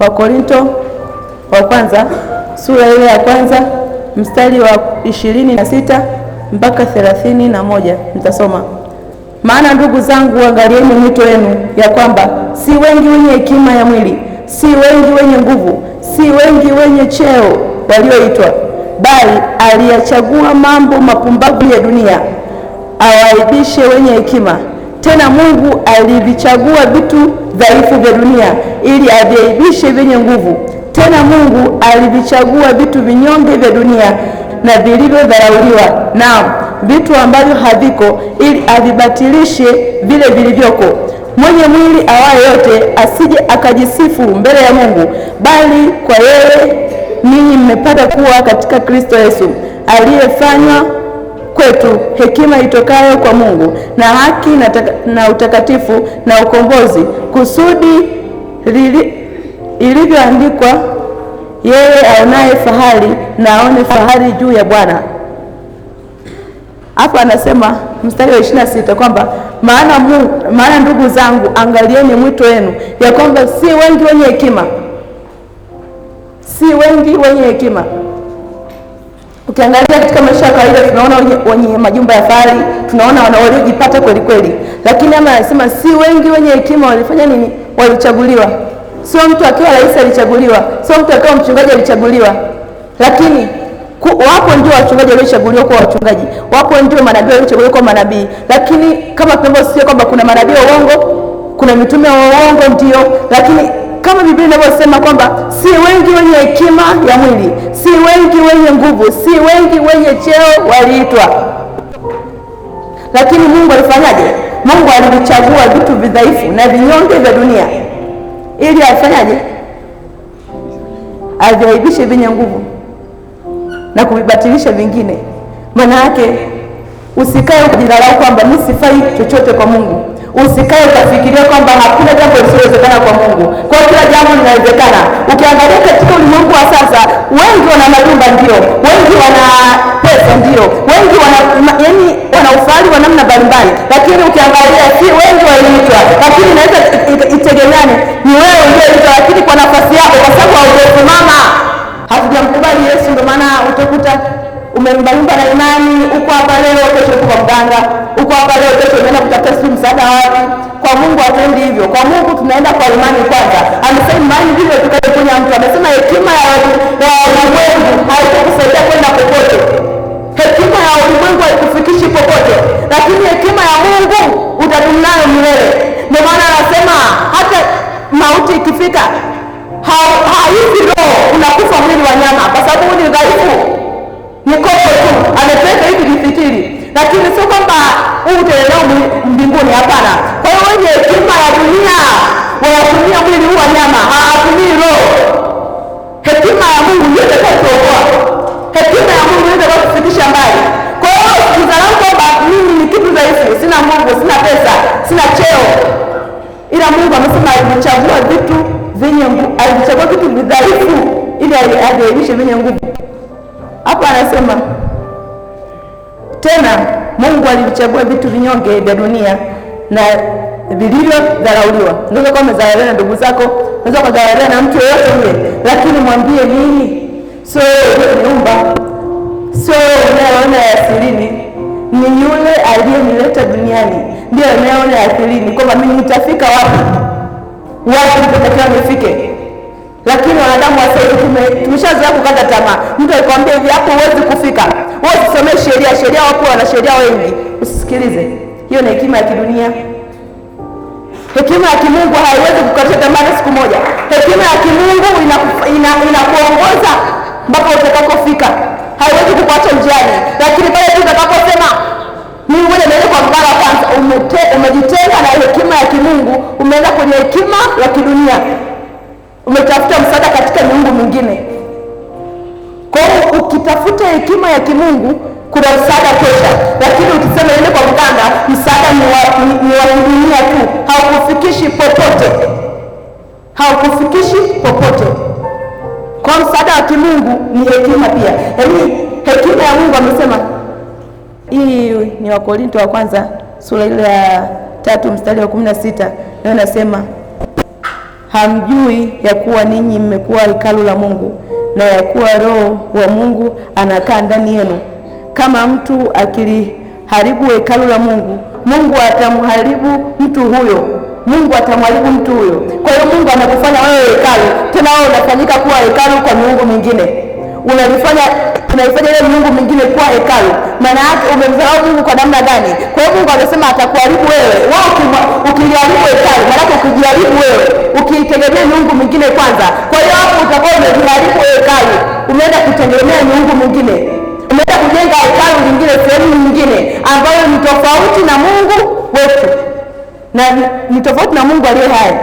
Wakorinto wa kwanza sura ile ya kwanza mstari wa 26 mpaka 31 nitasoma. Maana ndugu zangu, angalieni mwito wenu, ya kwamba si wengi wenye hekima ya mwili, si wengi wenye nguvu, si wengi wenye cheo walioitwa, bali aliyachagua mambo mapumbavu ya dunia awaibishe wenye hekima. Tena Mungu alivichagua vitu dhaifu vya dunia ili aviaibishe vyenye nguvu. Tena Mungu alivichagua vitu vinyonge vya dunia na vilivyodharauliwa, naam, vitu ambavyo haviko, ili avibatilishe vile vilivyoko. Mwenye mwili awaye yote asije akajisifu mbele ya Mungu, bali kwa yeye ninyi mmepata kuwa katika Kristo Yesu, aliyefanywa kwetu hekima itokayo kwa Mungu na haki na utakatifu na ukombozi, kusudi ilivyoandikwa, yeye aonaye fahari na aone fahari juu ya Bwana. Hapa anasema mstari wa 26 kwamba maana ndugu zangu, angalieni mwito wenu, ya kwamba si wengi wenye hekima, si wengi wenye hekima. Ukiangalia katika maisha ya kawaida tunaona wenye majumba ya fahari, tunaona waliojipata kweli kweli, lakini ama anasema si wengi wenye hekima. Walifanya nini? Walichaguliwa. Sio mtu akiwa rais alichaguliwa, sio mtu akiwa mchungaji alichaguliwa, lakini wapo ndio wachungaji waliochaguliwa kuwa wachungaji, wapo ndio manabii waliochaguliwa kuwa manabii. Lakini kama tunavyosikia kwamba kuna manabii wa uongo, kuna mitume wa uongo, ndio, lakini kama Biblia inavyosema kwamba si wengi wenye hekima ya mwili, si wengi wenye nguvu, si wengi wenye cheo waliitwa. Lakini Mungu alifanyaje? Mungu alivichagua vitu vidhaifu na vinyonge vya dunia ili afanyaje? Aviaibishe vyenye nguvu na kuvibatilisha vingine. Maana yake usikae ukajidharau kwamba mimi sifai chochote kwa Mungu. Usikae ukafikiria kwamba hakuna jambo lisilowezekana kwa Mungu. Kwa kila jambo linawezekana. Ukiangalia katika ulimwengu wa sasa, wengi wana majumba ndio, wengi wana pesa ndio, wengi wana ufahari wa namna mbalimbali, lakini ukiangalia si wengi waliitwa. Lakini inaweza itegemeane ni wewe uliyeitwa, lakini kwa nafasi yako, kwa sababu haujasimama, hatujamkubali Yesu. Ndio maana utakuta umembayumba na imani, uko hapa leo, kesho uko kwa mganga, uko hapa leo, kesho unaenda kutafuta msaada wapi? Kwa Mungu hatendi hivyo. Kwa Mungu tunaenda kwa imani kwanza. Amesema imani ndivyo tutakayoponya mtu. Amesema hekima ya ulimwengu haitakusaidia kwenda popote. Hekima ya ulimwengu haikufikishi popote, lakini hekima ya Mungu utadumu nayo milele. Ndio maana anasema hata mauti ikifika haifi roho, unakufa mwili wa nyama, kwa sababu ni dhaifu, ni koko tu, amepeka hivi vifikiri, lakini sio kwamba utaelewa mbinguni. Hapana. Kwa hiyo wenye hekima ya dunia wanatumia mwili huu wa nyama, hawatumii roho. Hekima ya Mungu ndio itakayokuokoa. Hekima ya Mungu ndio itakayokufikisha mbali. Kwa hiyo usidharau kwamba mimi ni kitu dhaifu, sina nguvu, sina pesa, sina cheo, ila Mungu amesema alichagua vitu vyenye nguvu, alichagua vitu dhaifu ili aviaibishe vyenye nguvu. Hapa anasema tena Mungu alivichagua vitu vinyonge vya dunia na vilivyodharauliwa. Unaweza kuwa umedharauliwa na ndugu zako, unaweza kudharauliwa na mtu yeyote yule, lakini mwambie nini? Sio niumba, sio unayeona ya asirini, ni yule aliyenileta duniani ndio anayeona ya asirini, kwamba mimi nitafika wapi nitatakiwa nifike. Lakini wanadamu wa sasa tumeshazoea kukata tamaa. Mtu alikwambia hivi, hapo huwezi kufika, wewe usomee sheria, wapo wana sheria wengi, usisikilize. Hiyo ni hekima ya kidunia. Hekima ya kimungu haiwezi kukatisha tamaa siku moja. Hekima ya kimungu inakuongoza mpaka utakapofika, haiwezi kukuacha njiani. Lakini pale tu utakaposema mimi ngoja niende kwa mganga kwanza, umejitenga na hekima ya kimungu, umeenda kwenye hekima ya kidunia, umetafuta msaada katika miungu mingine. Kwa hiyo ukitafuta hekima ya kimungu kuna msaada tosha, lakini ukisema nende kwa mganga, msaada ni wa dunia tu, haukufikishi popote, haukufikishi popote. Kwa msaada wa kimungu ni hekima pia. Yaani hekima ya Mungu amesema, hii ni Wakorinto wa kwanza sura ile ya 3 mstari wa 16, na nasema hamjui ya kuwa ninyi mmekuwa hekalu la Mungu na ya kuwa Roho wa Mungu anakaa ndani yenu? Kama mtu akiliharibu hekalu la Mungu, Mungu atamharibu mtu huyo. Mungu atamharibu mtu huyo. Kwa hiyo Mungu anakufanya wewe hekalu, tena wewe unafanyika kuwa hekalu kwa miungu mingine. Unaifanya ile miungu mingine kuwa hekalu. Maana yake umemdharau Mungu kwa namna gani? Kwa hiyo Mungu anasema atakuharibu wewe. Wao ukijaribu hekalu, maana yake ukijaribu wewe, ukitegemea miungu mingine kwanza. Kwa hiyo hapo utakuwa umejaribu hekalu. Umeenda kutegemea miungu mingine. Umeenda kujenga hekalu lingine sehemu nyingine ambayo ni tofauti na Mungu wetu. Na ni tofauti na Mungu aliye hai.